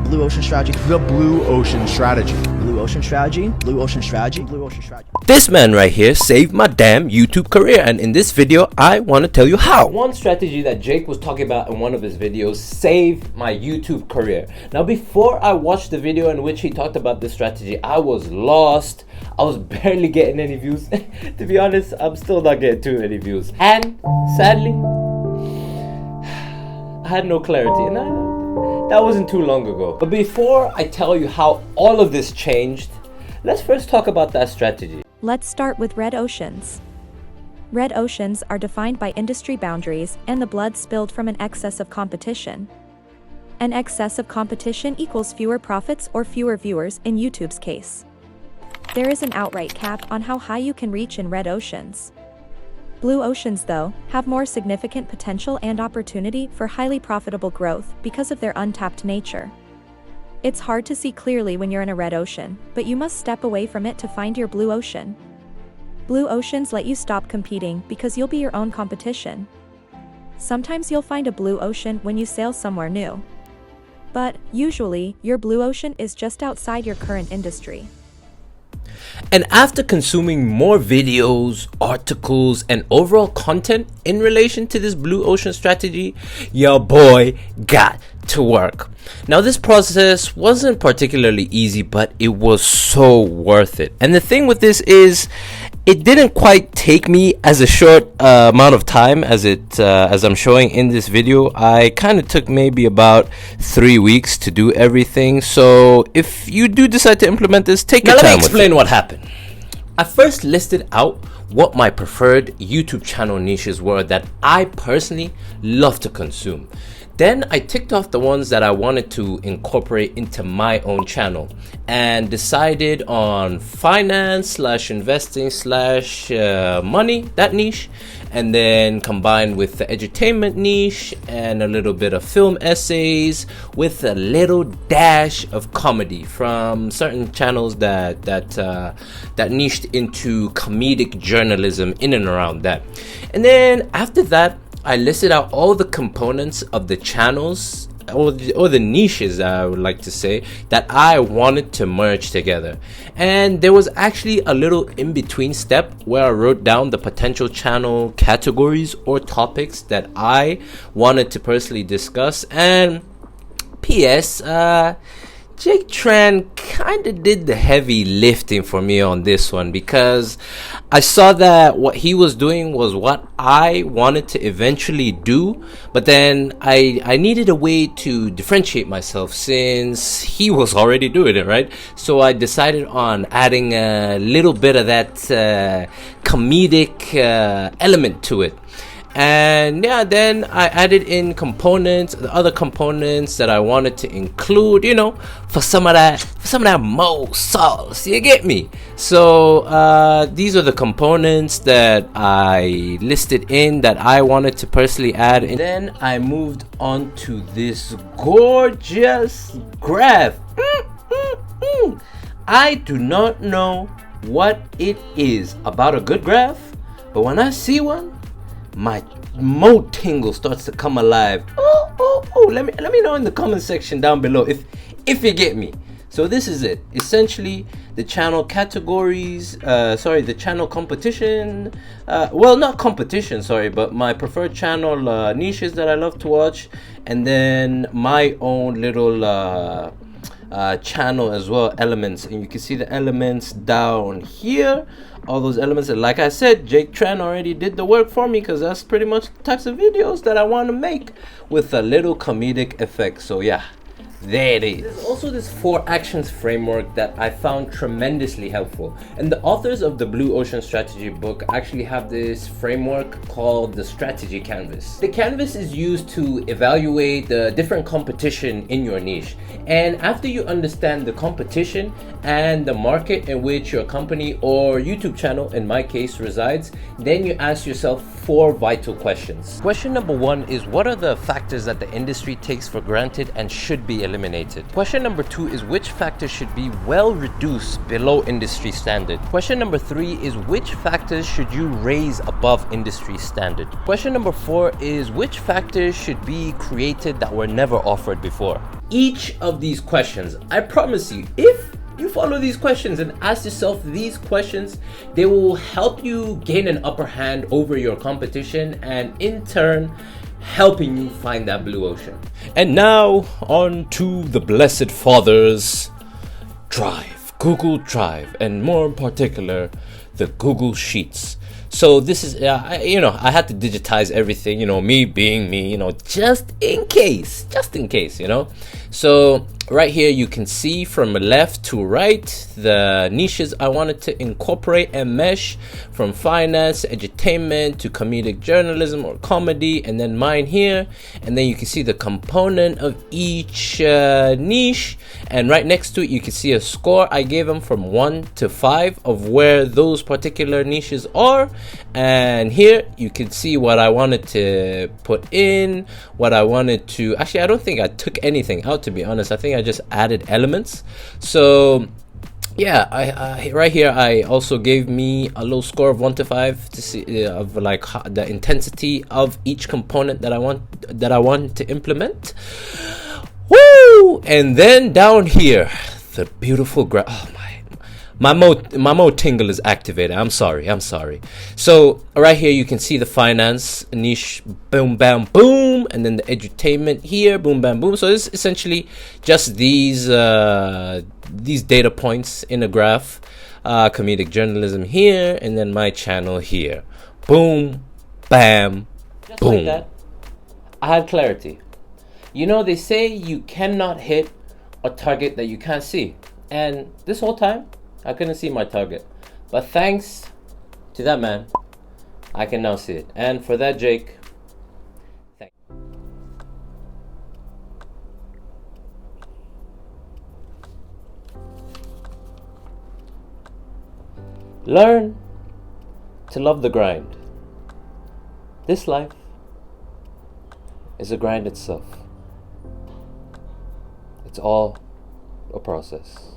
Blue ocean strategy. The blue ocean strategy. Blue ocean strategy. Blue ocean strategy. Blue ocean strategy. This man right here saved my damn YouTube career, and in this video I want to tell you how. One strategy that Jake was talking about in one of his videos saved my YouTube career. Now, before I watched the video in which he talked about this strategy, I was lost. I was barely getting any views. To be honest, I'm still not getting too many views, and sadly I had no clarity, and that wasn't too long ago. But before I tell you how all of this changed, let's first talk about that strategy. Let's start with red oceans. Red oceans are defined by industry boundaries and the blood spilled from an excess of competition. An excess of competition equals fewer profits or fewer viewers in YouTube's case. There is an outright cap on how high you can reach in red oceans. Blue oceans, though, have more significant potential and opportunity for highly profitable growth because of their untapped nature. It's hard to see clearly when you're in a red ocean, but you must step away from it to find your blue ocean. Blue oceans let you stop competing because you'll be your own competition. Sometimes you'll find a blue ocean when you sail somewhere new. But, usually, your blue ocean is just outside your current industry. And after consuming more videos, articles, and overall content in relation to this blue ocean strategy, your boy got to work. Now, this process wasn't particularly easy, but it was so worth it. And the thing with this is, it didn't quite take me as a short amount of time as I'm showing in this video. I kind of took maybe about 3 weeks to do everything. So if you do decide to implement this, take your time. Now let me explain what happened. I first listed out what my preferred YouTube channel niches were that I personally love to consume. Then I ticked off the ones that I wanted to incorporate into my own channel and decided on finance/investing/money, that niche, and then combined with the edutainment niche and a little bit of film essays with a little dash of comedy from certain channels that niched into comedic journalism in and around that. And then after that, I listed out all the components of the channels or the niches, I would like to say, that I wanted to merge together. And there was actually a little in-between step where I wrote down the potential channel categories or topics that I wanted to personally discuss. And P.S. Jake Tran kind of did the heavy lifting for me on this one, because I saw that what he was doing was what I wanted to eventually do, but then I needed a way to differentiate myself since he was already doing it, right? So I decided on adding a little bit of that comedic element to it. And yeah, then I added in components, the other components that I wanted to include, you know, for some of that mo sauce, you get me? So these are the components that I listed in that I wanted to personally add. And then I moved on to this gorgeous graph. I do not know what it is about a good graph, but when I see one, my mo tingle starts to come alive. Let me know in the comment section down below if you get me. So this is it. Essentially, the channel categories, the channel competition, well, not competition, sorry, but my preferred channel niches that I love to watch, and then my own little channel as well, elements. And you can see the elements down here. All those elements, and like I said, Jake Tran already did the work for me, because that's pretty much the types of videos that I want to make with a little comedic effect. So yeah, there it is. There's also this 4 actions framework that I found tremendously helpful, and the authors of the Blue Ocean Strategy book actually have this framework called the Strategy Canvas. The canvas is used to evaluate the different competition in your niche, and after you understand the competition and the market in which your company or YouTube channel, in my case, resides, then you ask yourself 4 vital questions. Question number 1 is, what are the factors that the industry takes for granted and should be eliminated. Question number 2 is which factors should be well reduced below industry standard? Question number 3 is which factors should you raise above industry standard? Question number 4 is which factors should be created that were never offered before? Each of these questions, I promise you, if you follow these questions and ask yourself these questions, they will help you gain an upper hand over your competition and in turn helping you find that blue ocean. And now on to the Blessed Father's Drive, Google Drive, and more in particular, the Google Sheets. So this is, I had to digitize everything, me being me, just in case, So right here, you can see from left to right, the niches I wanted to incorporate and mesh, from finance, edutainment, to comedic journalism or comedy, and then mine here. And then you can see the component of each niche. And right next to it, you can see a score I gave them from 1 to 5 of where those particular niches are. And here you can see what I wanted to put in, what I wanted to, actually I don't think I took anything out, to be honest. I think I just added elements. So yeah, I right here I also gave me a little score of 1 to 5 to see of like the intensity of each component that I want to implement. Woo! And then down here, the beautiful oh my mode tingle is activated. I'm sorry. So right here you can see the finance niche, boom bam boom, and then the edutainment here, boom bam boom. So it's essentially just these data points in a graph. Comedic journalism here, and then my channel here, boom bam just boom. Like that, I had clarity. They say you cannot hit a target that you can't see, and this whole time I couldn't see my target, but thanks to that man, I can now see it. And for that, Jake, thank you. Learn to love the grind. This life is a grind itself. It's all a process.